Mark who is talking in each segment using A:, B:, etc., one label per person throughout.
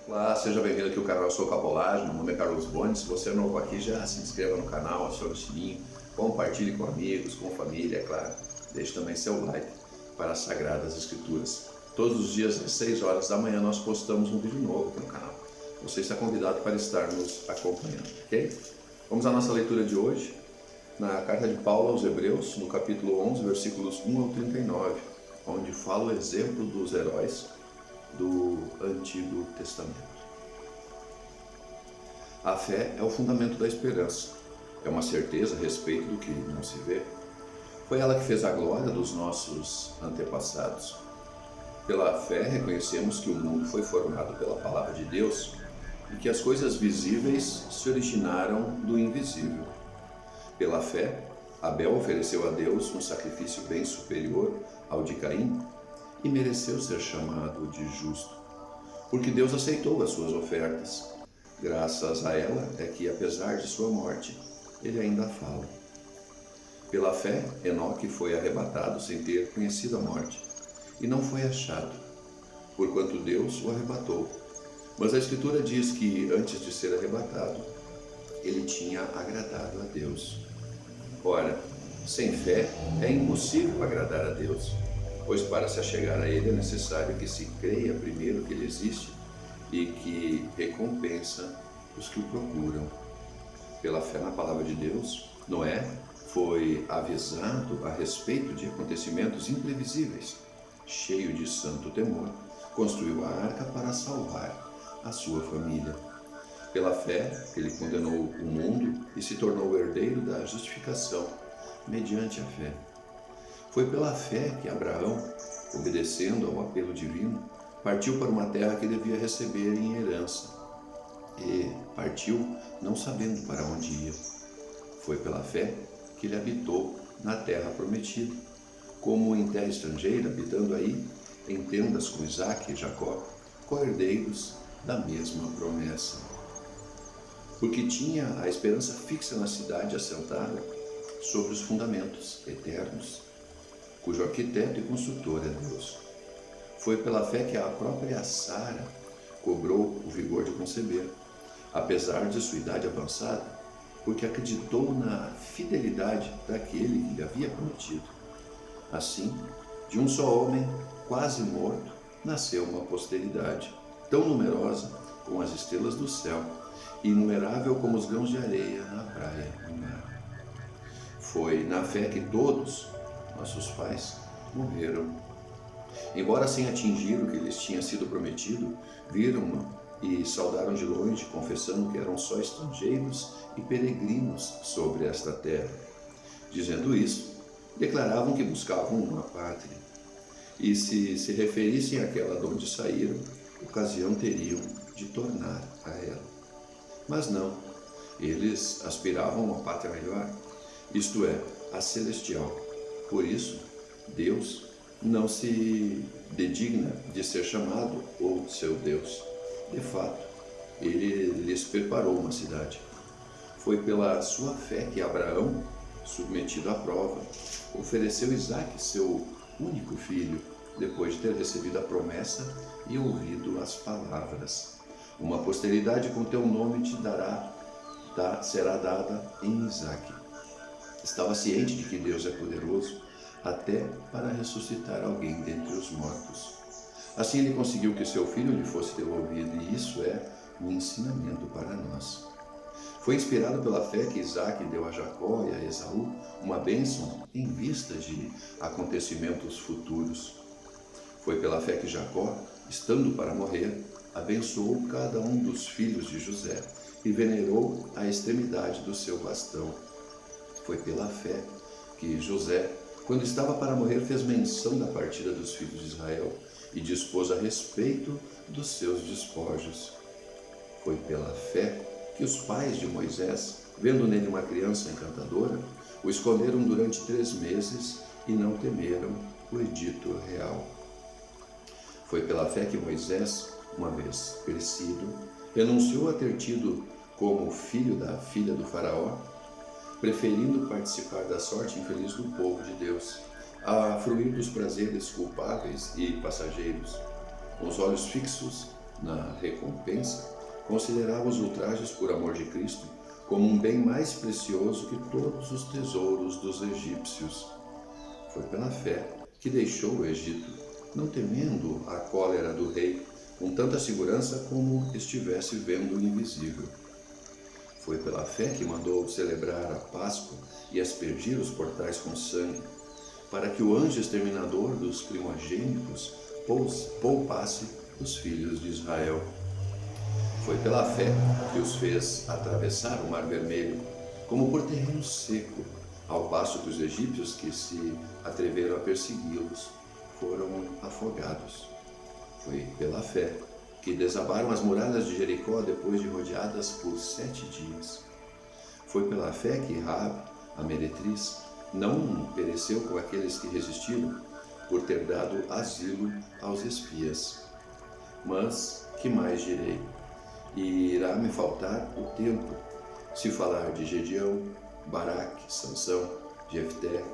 A: Olá, seja bem-vindo aqui ao canal Eu Sou Capolagem, meu nome é Carlos Bones. Se você é novo aqui, já se inscreva no canal, acione o sininho, compartilhe com amigos, com família, é claro. Deixe também seu like para as Sagradas Escrituras. Todos os dias às 6 horas da manhã nós postamos um vídeo novo aqui no canal. Você está convidado para estar nos acompanhando, ok? Vamos à nossa leitura de hoje, na carta de Paulo aos Hebreus, no capítulo 11, versículos 1 ao 39, onde fala o exemplo dos heróis do Antigo Testamento. A fé é o fundamento da esperança, é uma certeza a respeito do que não se vê. Foi ela que fez a glória dos nossos antepassados. Pela fé reconhecemos que o mundo foi formado pela palavra de Deus e que as coisas visíveis se originaram do invisível. Pela fé, Abel ofereceu a Deus um sacrifício bem superior ao de Caim e mereceu ser chamado de justo, porque Deus aceitou as suas ofertas. Graças a ela é que, apesar de sua morte, ele ainda fala. Pela fé, Enoque foi arrebatado sem ter conhecido a morte, e não foi achado, porquanto Deus o arrebatou. Mas a Escritura diz que, antes de ser arrebatado, ele tinha agradado a Deus. Ora, sem fé é impossível agradar a Deus, pois para se achegar a Ele é necessário que se creia primeiro que Ele existe e que recompensa os que o procuram. Pela fé na palavra de Deus, Noé foi avisado a respeito de acontecimentos imprevisíveis. Cheio de santo temor, construiu a arca para salvar a sua família. Pela fé, ele condenou o mundo e se tornou herdeiro da justificação mediante a fé. Foi pela fé que Abraão, obedecendo ao apelo divino, partiu para uma terra que devia receber em herança. E partiu não sabendo para onde ia. Foi pela fé que ele habitou na terra prometida, como em terra estrangeira, habitando aí em tendas com Isaque e Jacó, co-herdeiros da mesma promessa. Porque tinha a esperança fixa na cidade assentada sobre os fundamentos eternos, cujo arquiteto e construtor é Deus. Foi pela fé que a própria Sara cobrou o vigor de conceber, apesar de sua idade avançada, porque acreditou na fidelidade daquele que lhe havia prometido. Assim, de um só homem, quase morto, nasceu uma posteridade, tão numerosa como as estrelas do céu, e inumerável como os grãos de areia na praia do mar. Foi na fé que todos, nossos pais, morreram. Embora sem atingir o que lhes tinha sido prometido, viram-no e saudaram de longe, confessando que eram só estrangeiros e peregrinos sobre esta terra. Dizendo isso, declaravam que buscavam uma pátria, e se referissem àquela de onde saíram, ocasião teriam de tornar a ela. Mas não, eles aspiravam a uma pátria melhor, isto é, a celestial. Por isso, Deus não se dedigna de ser chamado o seu Deus. De fato, ele lhes preparou uma cidade. Foi pela sua fé que Abraão, submetido à prova, ofereceu Isaque, seu único filho, depois de ter recebido a promessa e ouvido as palavras. Uma posteridade com teu nome te será dada em Isaque. Estava ciente de que Deus é poderoso até para ressuscitar alguém dentre os mortos. Assim ele conseguiu que seu filho lhe fosse devolvido, e isso é um ensinamento para nós. Foi inspirado pela fé que Isaque deu a Jacó e a Esaú uma bênção em vista de acontecimentos futuros. Foi pela fé que Jacó, estando para morrer, abençoou cada um dos filhos de José e venerou a extremidade do seu bastão. Foi pela fé que José, quando estava para morrer, fez menção da partida dos filhos de Israel e dispôs a respeito dos seus despojos. Foi pela fé que os pais de Moisés, vendo nele uma criança encantadora, o esconderam durante 3 meses e não temeram o edito real. Foi pela fé que Moisés, uma vez crescido, renunciou a ter tido como filho da filha do faraó, preferindo participar da sorte infeliz do povo de Deus, a fruir dos prazeres culpáveis e passageiros. Com os olhos fixos na recompensa, considerava os ultrajes por amor de Cristo como um bem mais precioso que todos os tesouros dos egípcios. Foi pela fé que deixou o Egito, não temendo a cólera do rei, com tanta segurança como estivesse vendo o invisível. Foi pela fé que mandou celebrar a Páscoa e aspergir os portais com sangue, para que o anjo exterminador dos primogênitos poupasse os filhos de Israel. Foi pela fé que os fez atravessar o Mar Vermelho, como por terreno seco, ao passo que os egípcios que se atreveram a persegui-los foram afogados. Foi pela fé que desabaram as muralhas de Jericó depois de rodeadas por 7 dias. Foi pela fé que Raabe, a meretriz, não pereceu com aqueles que resistiram, por ter dado asilo aos espias. Mas que mais direi? E irá me faltar o tempo, se falar de Gedeão, Baraque, Sansão, Jefté,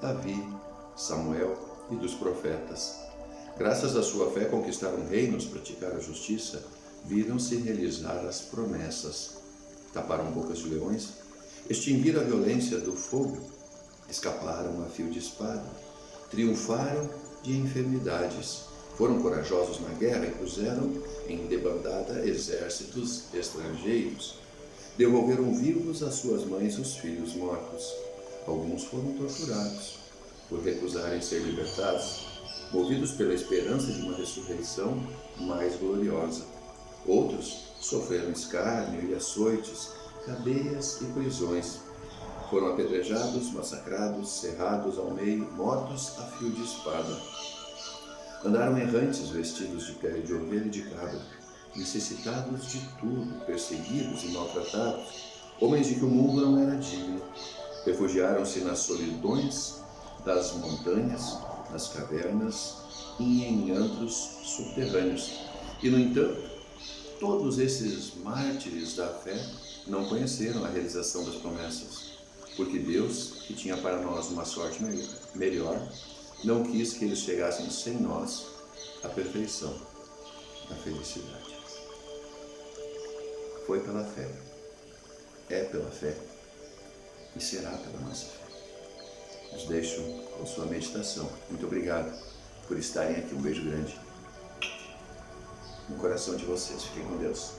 A: Davi, Samuel e dos profetas. Graças à sua fé conquistaram reinos, praticaram a justiça, viram-se realizar as promessas. Taparam bocas de leões, extinguiram a violência do fogo, escaparam a fio de espada, triunfaram de enfermidades, foram corajosos na guerra e puseram em debandada exércitos estrangeiros. Devolveram vivos às suas mães os filhos mortos. Alguns foram torturados por recusarem ser libertados, movidos pela esperança de uma ressurreição mais gloriosa. Outros sofreram escárnio e açoites, cadeias e prisões. Foram apedrejados, massacrados, cerrados ao meio, mortos a fio de espada. Andaram errantes, vestidos de pele de ovelha e de cabra, necessitados de tudo, perseguidos e maltratados, homens de que o mundo não era digno. Refugiaram-se nas solidões das montanhas, nas cavernas e em antros subterrâneos. E, no entanto, todos esses mártires da fé não conheceram a realização das promessas, porque Deus, que tinha para nós uma sorte melhor, não quis que eles chegassem sem nós à perfeição da felicidade. Foi pela fé, é pela fé e será pela nossa fé. Os deixo com sua meditação. Muito obrigado por estarem aqui. Um beijo grande no coração de vocês. Fiquem com Deus.